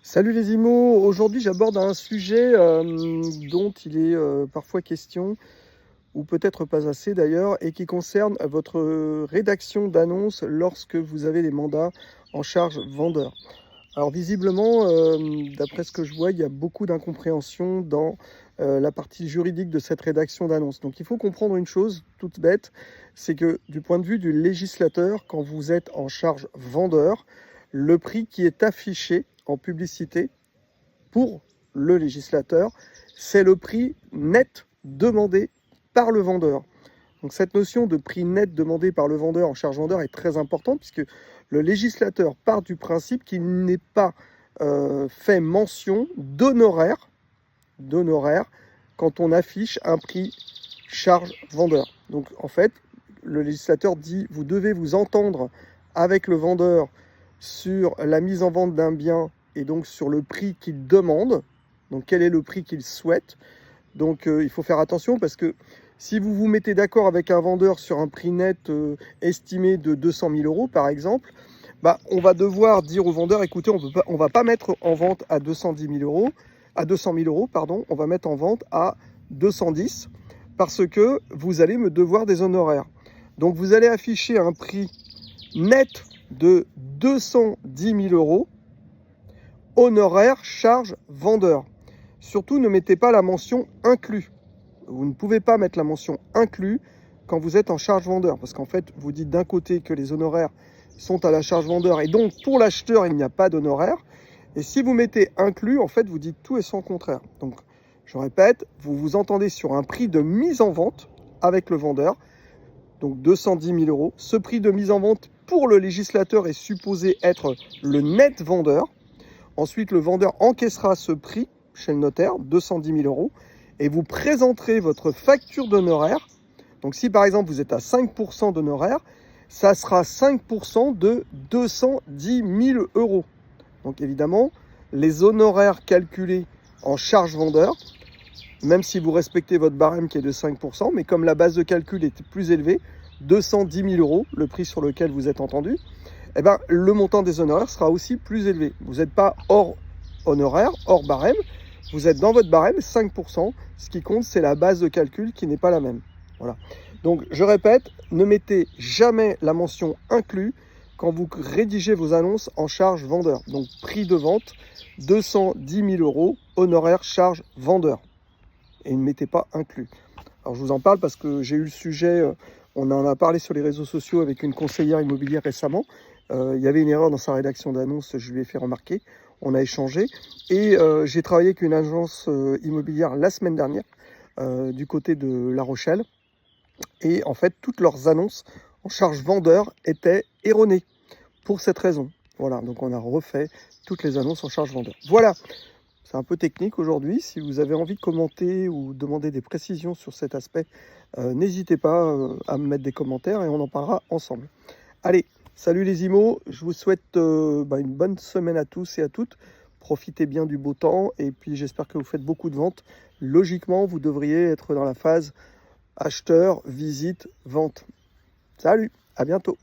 Salut les IMO, aujourd'hui j'aborde un sujet dont il est parfois question, ou peut-être pas assez d'ailleurs, et qui concerne votre rédaction d'annonces lorsque vous avez des mandats en charge vendeur. Alors visiblement, d'après ce que je vois, il y a beaucoup d'incompréhension dans la partie juridique de cette rédaction d'annonce. Donc il faut comprendre une chose toute bête, c'est que du point de vue du législateur, quand vous êtes en charge vendeur, le prix qui est affiché en publicité pour le législateur, c'est le prix net demandé par le vendeur. Donc cette notion de prix net demandé par le vendeur en charge vendeur est très importante puisque le législateur part du principe qu'il n'est pas fait mention d'honoraires quand on affiche un prix charge vendeur. Donc en fait, le législateur dit vous devez vous entendre avec le vendeur sur la mise en vente d'un bien et donc sur le prix qu'il demande. Donc quel est le prix qu'il souhaite. Donc il faut faire attention parce que si vous vous mettez d'accord avec un vendeur sur un prix net estimé de 200 000 euros par exemple, on va devoir dire au vendeur écoutez, on ne va pas mettre en vente à 210 000 euros, à 200 000 euros, pardon, on va mettre en vente à 210 parce que vous allez me devoir des honoraires. Donc vous allez afficher un prix net de 210 000 euros, honoraire charge vendeur. Surtout ne mettez pas la mention inclus. Vous ne pouvez pas mettre la mention inclus quand vous êtes en charge vendeur parce qu'en fait vous dites d'un côté que les honoraires sont à la charge vendeur et donc pour l'acheteur il n'y a pas d'honoraires, et si vous mettez inclus en fait vous dites tout et son contraire. Donc je répète, vous vous entendez sur un prix de mise en vente avec le vendeur, donc 210 000 euros. Ce prix de mise en vente pour le législateur est supposé être le net vendeur. Ensuite le vendeur encaissera ce prix chez le notaire, 210 000 euros, et vous présenterez votre facture d'honoraires. Donc si par exemple vous êtes à 5% d'honoraires, ça sera 5% de 210 000 euros. Donc évidemment, les honoraires calculés en charge vendeur, même si vous respectez votre barème qui est de 5%, mais comme la base de calcul est plus élevée, 210 000 euros, le prix sur lequel vous êtes entendu, le montant des honoraires sera aussi plus élevé. Vous n'êtes pas hors honoraire, hors barème, vous êtes dans votre barème 5%. Ce qui compte, c'est la base de calcul qui n'est pas la même. Voilà. Donc, je répète, ne mettez jamais la mention inclus quand vous rédigez vos annonces en charge vendeur. Donc, prix de vente, 210 000 euros, honoraire charge vendeur. Et ne mettez pas inclus. Alors, je vous en parle parce que j'ai eu le sujet, on en a parlé sur les réseaux sociaux avec une conseillère immobilière récemment. Il y avait une erreur dans sa rédaction d'annonce, je lui ai fait remarquer. On a échangé et j'ai travaillé avec une agence immobilière la semaine dernière du côté de La Rochelle, et en fait toutes leurs annonces en charge vendeur étaient erronées pour cette raison. Voilà, donc on a refait toutes les annonces en charge vendeur. Voilà, c'est un peu technique aujourd'hui. Si vous avez envie de commenter ou demander des précisions sur cet aspect, n'hésitez pas à me mettre des commentaires et on en parlera ensemble. Allez, salut les IMO, je vous souhaite une bonne semaine à tous et à toutes. Profitez bien du beau temps et puis j'espère que vous faites beaucoup de ventes. Logiquement, vous devriez être dans la phase acheteur, visite, vente. Salut, à bientôt.